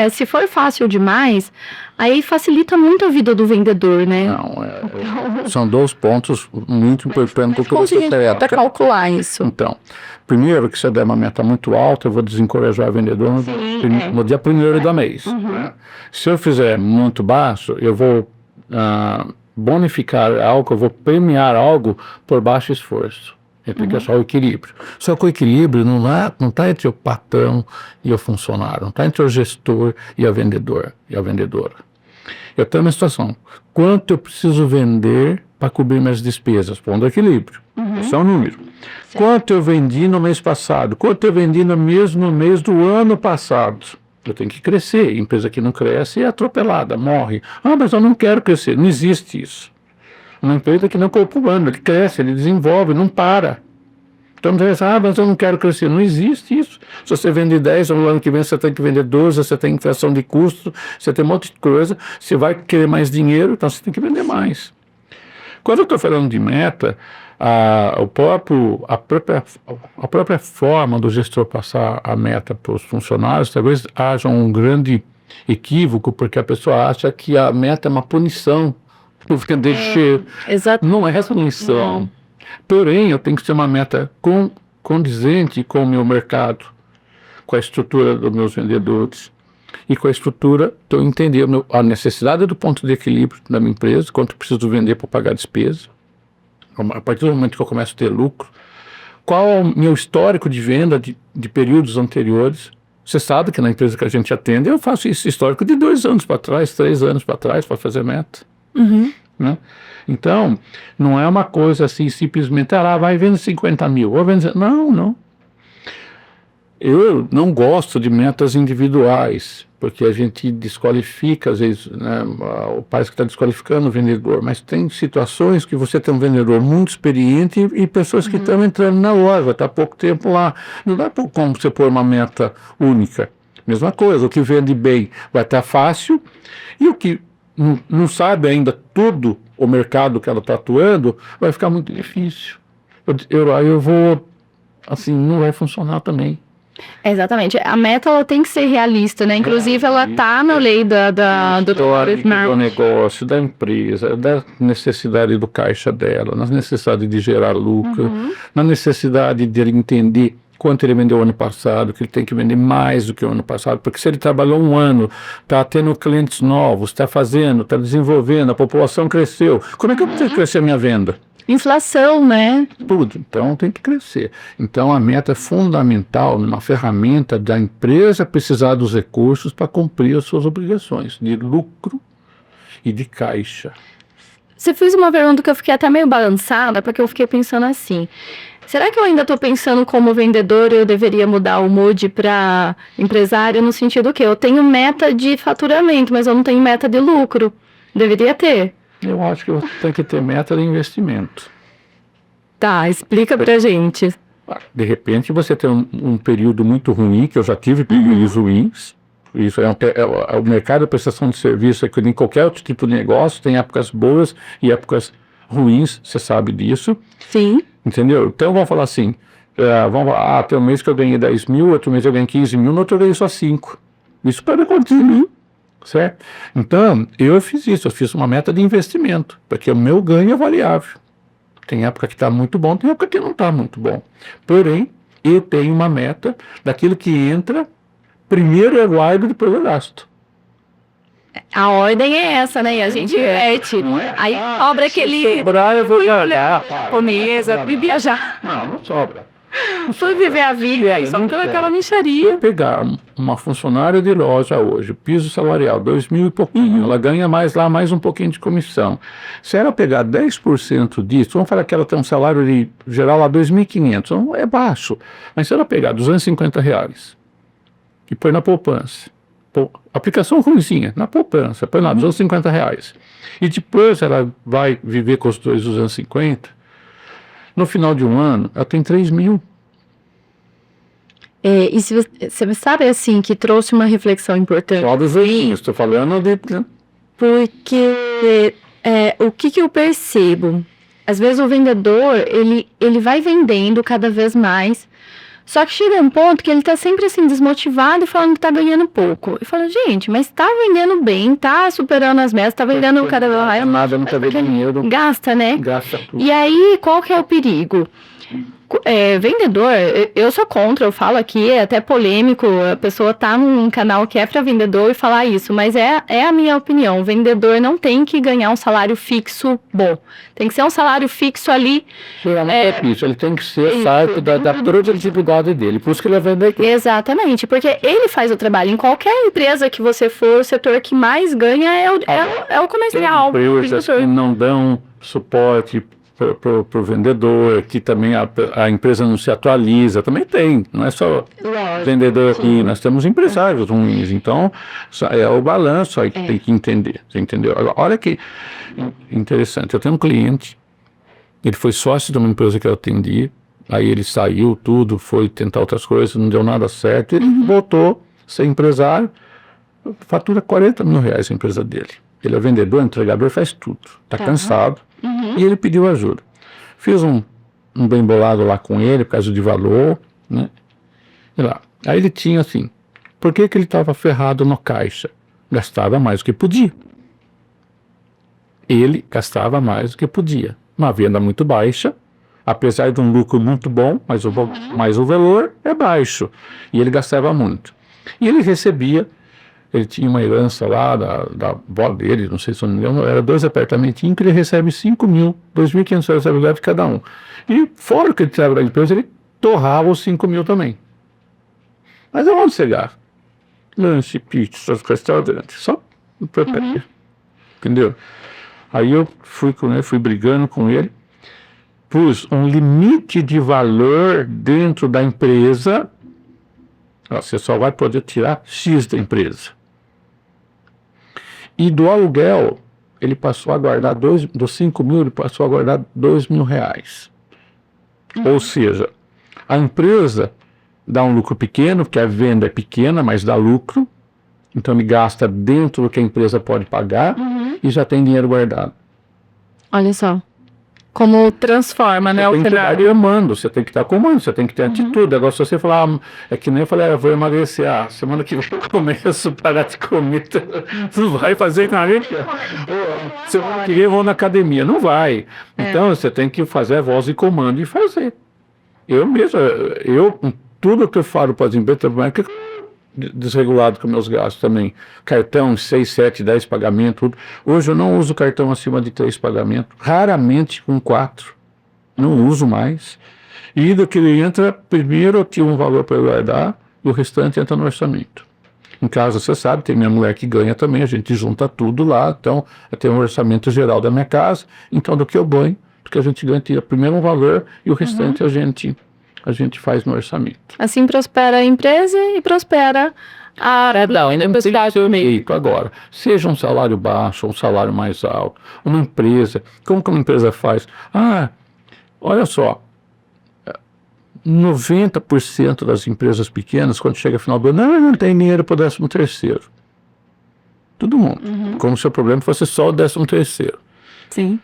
se for fácil demais, aí facilita muito a vida do vendedor, né? Não, são dois pontos muito importantes que você até calcular isso. Então, primeiro, que se eu der uma meta muito alta, eu vou desencorajar o vendedor no dia 1º do mês. Né? Se eu fizer muito baixo, eu vou bonificar algo, eu vou premiar algo por baixo esforço. Tem que achar o equilíbrio. Só que o equilíbrio não está entre o patrão e o funcionário, não está entre o gestor e o vendedor e a vendedora. Eu tenho uma situação. Quanto eu preciso vender para cobrir minhas despesas? Pondo equilíbrio. Esse é um número. Certo. Quanto eu vendi no mês passado? Quanto eu vendi no mesmo mês do ano passado? Eu tenho que crescer. Empresa que não cresce é atropelada, morre. Mas eu não quero crescer. Não existe isso. Uma empresa que não corpo humano, ele cresce, ele desenvolve, não para. Então, mas eu não quero crescer. Não existe isso. Se você vende 10, no ano que vem você tem que vender 12, você tem inflação de custo, você tem um monte de coisa, você vai querer mais dinheiro, então você tem que vender mais. Quando eu estou falando de meta, a própria forma do gestor passar a meta para os funcionários, talvez haja um grande equívoco, porque a pessoa acha que a meta é uma punição. Não é essa punição. Porém, eu tenho que ter uma meta condizente com o meu mercado, com a estrutura dos meus vendedores e com a estrutura de eu entender a necessidade do ponto de equilíbrio da minha empresa, quanto eu preciso vender para pagar despesa, a partir do momento que eu começo a ter lucro, qual é o meu histórico de venda de períodos anteriores. Você sabe que na empresa que a gente atende, eu faço esse histórico de 2 anos para trás, 3 anos para trás, para fazer meta. Né? Então, não é uma coisa assim, simplesmente, vai vendo 50 mil. Não. Eu não gosto de metas individuais, porque a gente desqualifica, às vezes, né, o país que está desqualificando o vendedor, mas tem situações que você tem um vendedor muito experiente e pessoas que estão entrando na loja, está há pouco tempo lá. Não dá como você pôr uma meta única. Mesma coisa, o que vende bem vai estar fácil e o que não sabe ainda tudo o mercado que ela está atuando, vai ficar muito difícil. Eu vou, assim, não vai funcionar também. Exatamente. A meta ela tem que ser realista, né? Inclusive, ela tá na lei do Histórico do negócio, da empresa, da necessidade do caixa dela, na necessidade de gerar lucro, na necessidade de ele entender quanto ele vendeu ano passado, que ele tem que vender mais do que o ano passado, porque se ele trabalhou um ano, está tendo clientes novos, está fazendo, está desenvolvendo, a população cresceu, como é que eu vou crescer a minha venda? Inflação, né? Tudo. Então tem que crescer. Então a meta é fundamental, uma ferramenta da empresa precisar dos recursos para cumprir as suas obrigações de lucro e de caixa. Você fez uma pergunta que eu fiquei até meio balançada, porque eu fiquei pensando assim: será que eu ainda estou pensando como vendedor e eu deveria mudar o mood para empresário no sentido que eu tenho meta de faturamento, mas eu não tenho meta de lucro? Deveria ter. Eu acho que você tem que ter meta de investimento. Tá, explica pra gente. De repente você tem um período muito ruim, que eu já tive períodos ruins. Isso é o mercado de prestação de serviço, é que em qualquer outro tipo de negócio tem épocas boas e épocas ruins, você sabe disso. Sim. Entendeu? Então vamos falar assim, tem um mês que eu ganhei 10 mil, outro mês eu ganhei 15 mil, no outro eu ganhei só 5. Isso pode acontecer, certo? Então, eu fiz uma meta de investimento, porque o meu ganho é variável. Tem época que está muito bom, tem época que não está muito bom. Porém, eu tenho uma meta daquilo que entra, primeiro eu guardo, depois eu gasto. A ordem é essa, né? E a gente inverte. Aí sobra aquele... Sobrar, eu vou olhar. Japonesa, fui viajar. Não sobra. Fui viver a vida aí, só aquela mixaria. Pegar uma funcionária de loja hoje, piso salarial, 2 mil e pouquinho, ela ganha mais lá, mais um pouquinho de comissão. Se ela pegar 10% disso, vamos falar que ela tem um salário de, geral lá 2.500, não é baixo, mas se ela pegar R$250 e põe na poupança, aplicação ruimzinha, na poupança, põe lá R$250, e depois ela vai viver com os 250, no final de um ano, ela tem 3 mil. E se você sabe, assim, que trouxe uma reflexão importante. Só dos velhinhos, estou falando de... Porque o que eu percebo? Às vezes o vendedor, ele vai vendendo cada vez mais, só que chega um ponto que ele tá sempre assim, desmotivado e falando que tá ganhando pouco. Eu falo, gente, mas tá vendendo bem, tá superando as metas, tá vendendo cada vez mais. Nada, não tá vendo dinheiro. Gasta, né? Gasta tudo. E aí, qual que é o perigo? Vendedor, eu sou contra, eu falo aqui, é até polêmico, a pessoa tá num canal que é para vendedor e falar isso, mas é a minha opinião, o vendedor não tem que ganhar um salário fixo bom, tem que ser um salário fixo ali. Isso, ele tem que ser parte da produtividade dele, por isso que ele é vendedor. Exatamente, porque ele faz o trabalho, em qualquer empresa que você for, o setor que mais ganha é o comercial. Tem empresas que não dão suporte para o vendedor, que também a empresa não se atualiza, também tem, não é só vendedor aqui, nós temos empresários ruins, então é o balanço aí que tem que entender, você entendeu? Agora, olha que interessante, eu tenho um cliente, ele foi sócio de uma empresa que eu atendi, aí ele saiu tudo, foi tentar outras coisas, não deu nada certo, ele voltou a ser empresário, fatura R$40 mil a empresa dele. Ele é vendedor, entregador, faz tudo. Está cansado. E ele pediu ajuda. Fiz um bem bolado lá com ele, por causa de valor, né? E lá. Aí ele tinha assim, por que ele estava ferrado no caixa? Gastava mais do que podia. Ele gastava mais do que podia. Uma venda muito baixa, apesar de um lucro muito bom, mas o valor é baixo. E ele gastava muito. E ele recebia... Ele tinha uma herança lá da avó dele, não sei se eu não me lembro, era 2 apartamentinhos que ele recebe 5 mil, 2.500 reais de cada um. E fora que ele trabalhava na empresa, ele torrava os 5 mil também. Mas aonde você gasta? Lanche, pizza, restaurante, só entendeu? Aí eu fui brigando com ele, pus um limite de valor dentro da empresa. Você só vai poder tirar X da empresa. E do aluguel, ele passou a guardar dos 5 mil, ele passou a guardar R$2 mil. Ou seja, a empresa dá um lucro pequeno, porque a venda é pequena, mas dá lucro. Então ele gasta dentro do que a empresa pode pagar e já tem dinheiro guardado. Olha só. como transforma, né, Você o tem que estar cenário. amando, você tem que estar comando, você tem que ter atitude. Agora, se você falar, é que nem eu falei, eu vou emagrecer, semana que vem eu começo a parar de comer, não vai fazer nada. Semana que vem eu vou na academia, não vai. Então, você tem que fazer a voz de comando e fazer. Eu mesmo, com tudo que eu falo para as empresas, que desregulado com meus gastos também. Cartão, 6, 7, 10 pagamentos, tudo. Hoje eu não uso cartão acima de 3 pagamentos, raramente com 4. Não uso mais. E do que ele entra, primeiro eu tinha um valor para eu guardar e o restante entra no orçamento. Em casa, você sabe, tem minha mulher que ganha também, a gente junta tudo lá, então eu tenho um orçamento geral da minha casa, então do que eu ganho, do que a gente ganha, tira primeiro um valor e o restante a gente faz no orçamento. Assim prospera a empresa e prospera a universidade. Feito agora, seja um salário baixo ou um salário mais alto, uma empresa, como que uma empresa faz? Olha só, 90% das empresas pequenas, quando chega final do ano, não tem dinheiro para o 13º. Todo mundo. Como se o problema fosse só o 13º. Sim.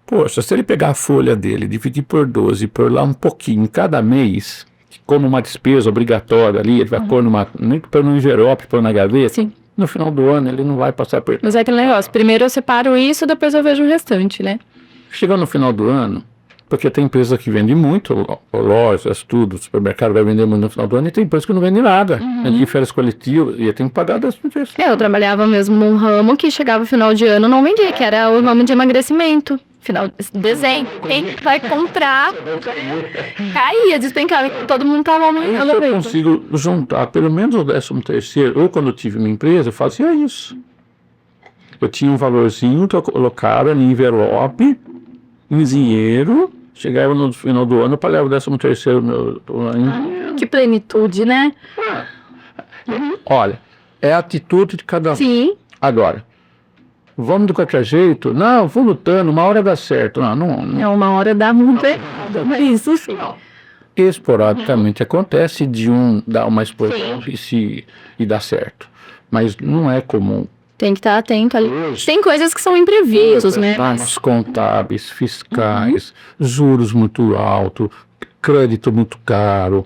Poxa, se ele pegar a folha dele, dividir por 12 e pôr lá um pouquinho cada mês, como uma despesa obrigatória ali, ele vai pôr nem pôr no envelope, pôr na gaveta, Sim. no final do ano ele não vai passar por... Mas é aquele negócio, primeiro eu separo isso, depois eu vejo o restante, né? Chegando no final do ano, porque tem empresa que vende muito, lojas, tudo, supermercado vai vender muito no final do ano, e tem empresa que não vende nada. De férias coletivas, e tem que pagar 13º. Eu trabalhava mesmo num ramo que chegava no final de ano não vendia, que era o ramo de emagrecimento. Final de dezembro, quem vai comprar, caía, despencava, todo mundo tava muito Eu consigo juntar pelo menos o 13º, ou quando eu tive minha empresa, eu fazia isso. Eu tinha um valorzinho que eu colocava em envelope, em dinheiro, chegava no final do ano, eu pagava o 13º. Que plenitude, né? Olha, é a atitude de cada um. Sim. Agora, vamos de qualquer jeito? Não, vou lutando, uma hora dá certo. Não. É uma hora dá muito errado, mas isso sim. Esporadicamente acontece de dar uma explosão e dar certo. Mas não é comum. Tem que estar atento ali. Tem coisas que são imprevistos, né? Problemas contábeis, fiscais, juros muito altos, crédito muito caro,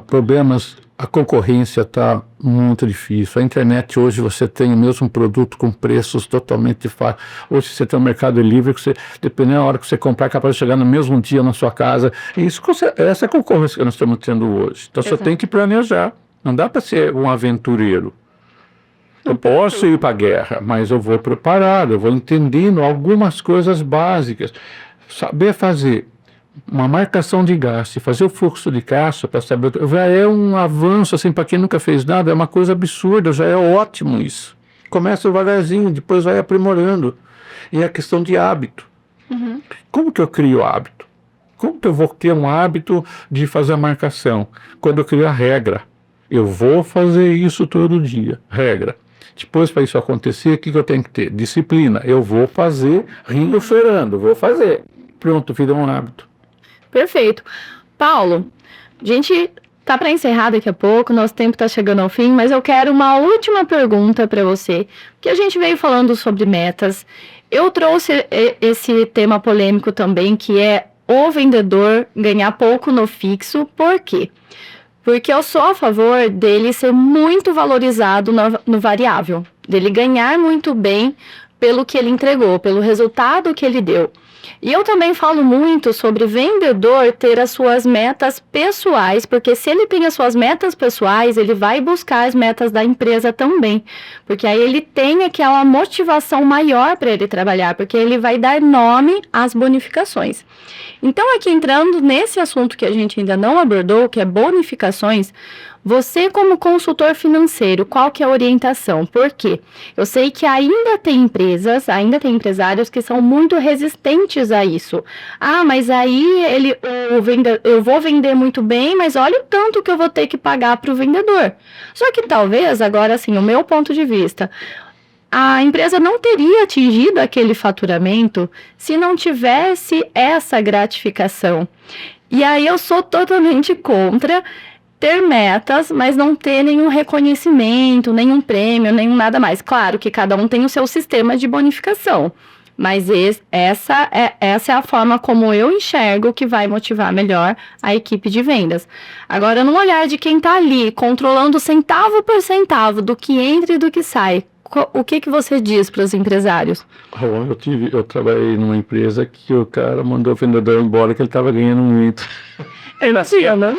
problemas, a concorrência está muito difícil. A internet hoje você tem o mesmo produto com preços totalmente fáceis. Hoje você tem um mercado livre que você, dependendo da hora que você comprar, é capaz de chegar no mesmo dia na sua casa. E essa é a concorrência que nós estamos tendo hoje. Então você tem que planejar. Não dá para ser um aventureiro. Eu posso ir para a guerra, mas eu vou preparado, eu vou entendendo algumas coisas básicas. Saber fazer uma marcação de gasto e fazer o fluxo de caixa para saber, já é um avanço, assim, para quem nunca fez nada, é uma coisa absurda, já é ótimo isso. Começa devagarzinho, depois vai aprimorando. E é a questão de hábito. Como que eu crio hábito? Como que eu vou ter um hábito de fazer a marcação? Quando eu crio a regra. Eu vou fazer isso todo dia, regra. Depois, para isso acontecer, o que eu tenho que ter? Disciplina. Eu vou fazer, rindo, chorando, vou fazer. Pronto, vira um hábito. Perfeito. Paulo, a gente tá para encerrar daqui a pouco, nosso tempo tá chegando ao fim, mas eu quero uma última pergunta para você, porque a gente veio falando sobre metas. Eu trouxe esse tema polêmico também, que é o vendedor ganhar pouco no fixo. Por quê? Porque eu sou a favor dele ser muito valorizado no variável, dele ganhar muito bem pelo que ele entregou, pelo resultado que ele deu. E eu também falo muito sobre vendedor ter as suas metas pessoais, porque se ele tem as suas metas pessoais, ele vai buscar as metas da empresa também, porque aí ele tem aquela motivação maior para ele trabalhar, porque ele vai dar nome às bonificações. Então, aqui entrando nesse assunto que a gente ainda não abordou, que é bonificações, você como consultor financeiro, qual que é a orientação? Por quê? Eu sei que ainda tem empresários que são muito resistentes a isso. Mas aí eu vou vender muito bem, mas olha o tanto que eu vou ter que pagar para o vendedor. Só que talvez, agora assim, o meu ponto de vista, a empresa não teria atingido aquele faturamento se não tivesse essa gratificação. E aí eu sou totalmente contra ter metas, mas não ter nenhum reconhecimento, nenhum prêmio, nenhum nada mais. Claro que cada um tem o seu sistema de bonificação, Mas essa é a forma como eu enxergo que vai motivar melhor a equipe de vendas. Agora, no olhar de quem está ali, controlando centavo por centavo do que entra e do que sai, o que você diz para os empresários? Eu trabalhei numa empresa que o cara mandou o vendedor embora que ele estava ganhando muito. Ele assim, né?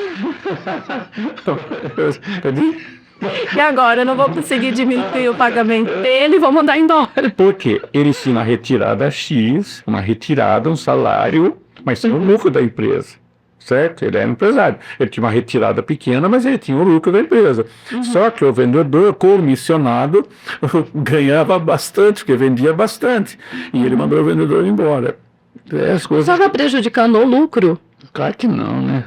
E agora eu não vou conseguir diminuir o pagamento dele, vou mandar embora. Por quê? Ele tinha uma retirada X, um salário, mas tinha o lucro da empresa, certo? Ele era empresário. Ele tinha uma retirada pequena, mas ele tinha o lucro da empresa. Só que o vendedor comissionado ganhava bastante, porque vendia bastante. E ele mandou o vendedor embora. As coisas... Só está prejudicando o lucro? Claro que não, né?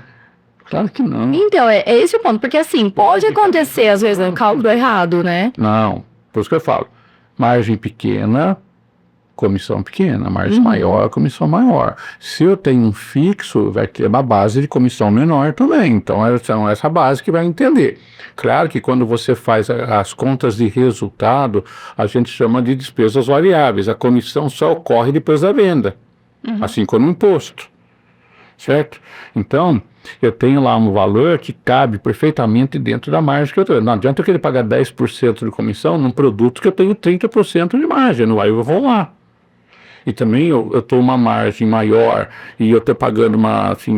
Claro que não. Então, é esse o ponto. Porque assim, pode acontecer, às vezes, um cálculo errado, né? Não, por isso que eu falo. Margem pequena, comissão pequena. Margem maior, comissão maior. Se eu tenho um fixo, vai ter uma base de comissão menor também. Então, essa base que vai entender. Claro que quando você faz as contas de resultado, a gente chama de despesas variáveis. A comissão só ocorre depois da venda. Assim como o imposto. Certo? Então, eu tenho lá um valor que cabe perfeitamente dentro da margem que eu tenho. Não adianta eu querer pagar 10% de comissão num produto que eu tenho 30% de margem. Aí eu vou lá. E também eu estou uma margem maior e eu estou pagando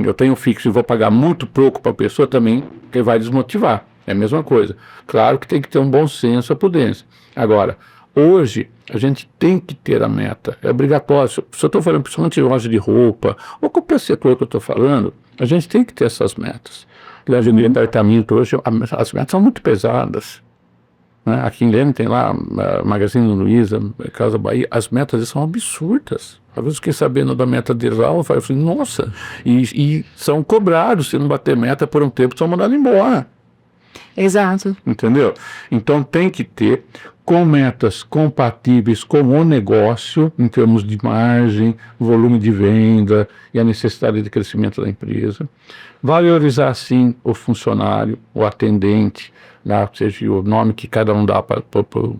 eu tenho fixo e vou pagar muito pouco para a pessoa também, que vai desmotivar. É a mesma coisa. Claro que tem que ter um bom senso, a prudência. Agora, hoje, a gente tem que ter a meta, é obrigatório. Se eu estou falando principalmente de loja de roupa, ou qualquer setor que eu estou falando, a gente tem que ter essas metas. Loja de departamento hoje, as metas são muito pesadas. Né? Aqui em Leme tem lá, Magazine Luiza, Casa Bahia, as metas são absurdas. Às vezes eu fiquei sabendo da meta deles lá, eu falei assim, nossa, e são cobrados, se não bater meta por um tempo, são mandados embora. Exato. Entendeu? Então tem que ter com metas compatíveis com o negócio, em termos de margem, volume de venda e a necessidade de crescimento da empresa. Valorizar, sim, o funcionário, o atendente, né, ou seja, o nome que cada um dá para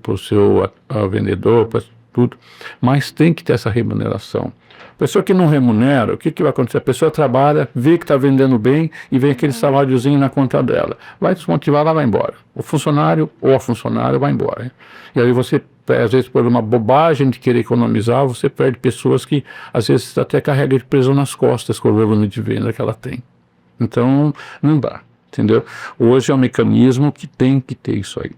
o seu vendedor, para tudo, mas tem que ter essa remuneração. Pessoa que não remunera, o que vai acontecer? A pessoa trabalha, vê que está vendendo bem e vem aquele saláriozinho na conta dela. Vai desmotivar, ela vai embora. O funcionário ou a funcionária vai embora. Hein? E aí você, às vezes, por uma bobagem de querer economizar, você perde pessoas que, às vezes, até carregam de peso nas costas com o volume de venda que ela tem. Então, não dá, entendeu? Hoje é um mecanismo que tem que ter isso aí.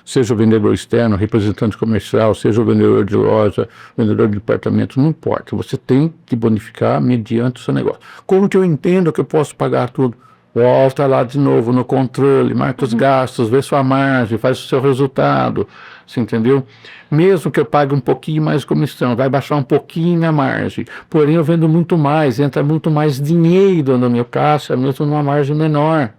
Seja o vendedor externo, representante comercial, seja o vendedor de loja, vendedor de departamento, não importa. Você tem que bonificar mediante o seu negócio. Como que eu entendo que eu posso pagar tudo? Volta lá de novo no controle, marca os gastos, vê sua margem, faz o seu resultado, você entendeu? Mesmo que eu pague um pouquinho mais de comissão, vai baixar um pouquinho na margem, porém eu vendo muito mais, entra muito mais dinheiro no meu caixa, mesmo numa margem menor.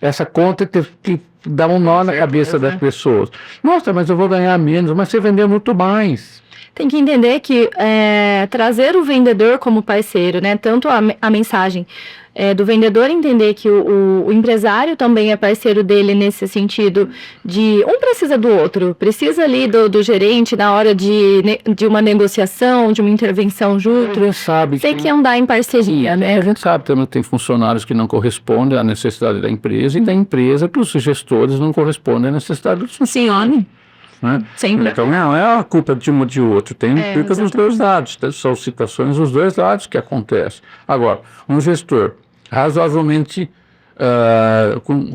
Essa conta que dá um nó na cabeça das pessoas. Nossa, mas eu vou ganhar menos, mas você vendeu muito mais. Tem que entender que trazer o vendedor como parceiro, né? Tanto a mensagem do vendedor entender que o empresário também é parceiro dele nesse sentido de um precisa do outro, precisa ali do gerente na hora de uma negociação, de uma intervenção junto. A gente sabe tem que andar em parceria, né? A gente sabe também que tem funcionários que não correspondem à necessidade da empresa e da empresa que os gestores não correspondem à necessidade dos funcionários. Sim, Né? sempre. Então não é a culpa de um ou de outro, tem implica dos dois lados, são situações dos dois lados que acontecem. Agora, um gestor razoavelmente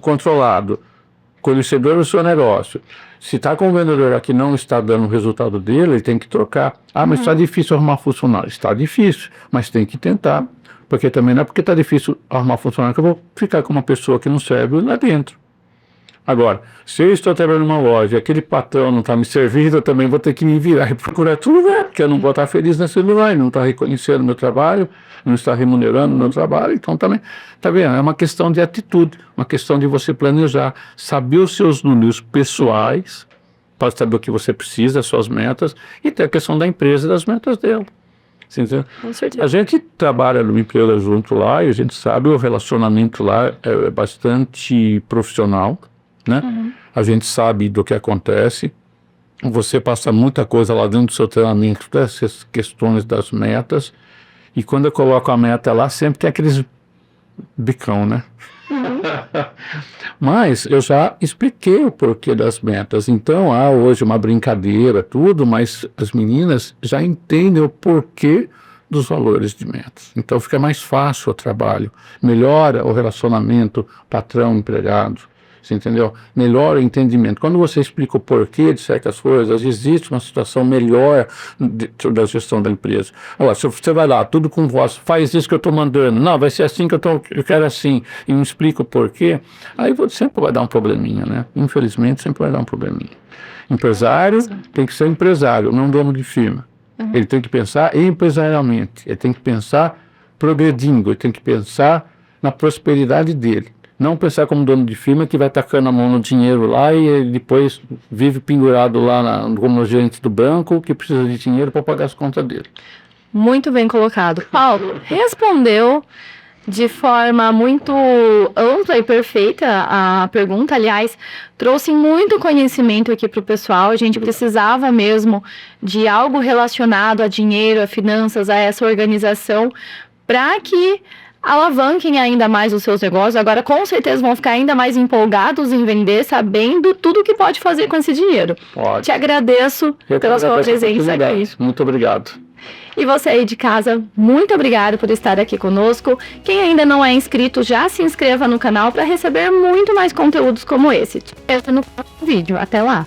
controlado, conhecedor do seu negócio, se está com um vendedor que não está dando o resultado dele, ele tem que trocar. Mas está difícil arrumar funcionário. Está difícil, mas tem que tentar, porque também não é porque está difícil arrumar funcionário que eu vou ficar com uma pessoa que não serve lá dentro. Agora, se eu estou trabalhando numa loja e aquele patrão não está me servindo, eu também vou ter que me virar e procurar outro lugar, porque eu não vou estar feliz nesse lugar, não está reconhecendo o meu trabalho, não está remunerando o meu trabalho, então também, tá vendo? É uma questão de atitude, uma questão de você planejar, saber os seus números pessoais, para saber o que você precisa, as suas metas, e ter a questão da empresa e das metas dela. Com certeza. A gente trabalha numa empresa junto lá e a gente sabe o relacionamento lá é bastante profissional, né? A gente sabe do que acontece, você passa muita coisa lá dentro do seu treinamento, dessas questões das metas, e quando eu coloco a meta lá, sempre tem aqueles bicão, né? Mas eu já expliquei o porquê das metas. Então, há hoje uma brincadeira, tudo, mas as meninas já entendem o porquê dos valores de metas. Então, fica mais fácil o trabalho, melhora o relacionamento patrão-empregado. Você entendeu? Melhora o entendimento. Quando você explica o porquê de certas coisas, existe uma situação melhor da gestão da empresa. Agora, se você vai lá, tudo com voz, faz isso que eu estou mandando, não, vai ser assim que eu quero assim, e não explica o porquê, aí sempre vai dar um probleminha, né? Infelizmente, sempre vai dar um probleminha. Empresário tem que ser empresário, não dono de firma. Ele tem que pensar empresarialmente, ele tem que pensar progredindo, ele tem que pensar na prosperidade dele. Não pensar como dono de firma que vai tacando a mão no dinheiro lá e ele depois vive pendurado lá como gerente do banco que precisa de dinheiro para pagar as contas dele. Muito bem colocado. Paulo, respondeu de forma muito ampla e perfeita a pergunta. Aliás, trouxe muito conhecimento aqui para o pessoal. A gente precisava mesmo de algo relacionado a dinheiro, a finanças, a essa organização, para que alavanquem ainda mais os seus negócios. Agora, com certeza, vão ficar ainda mais empolgados em vender, sabendo tudo que pode fazer com esse dinheiro. Pode. Te agradeço pela sua presença aqui. Muito obrigado. E você aí de casa, muito obrigado por estar aqui conosco. Quem ainda não é inscrito, já se inscreva no canal para receber muito mais conteúdos como esse. Te vejo no próximo vídeo. Até lá!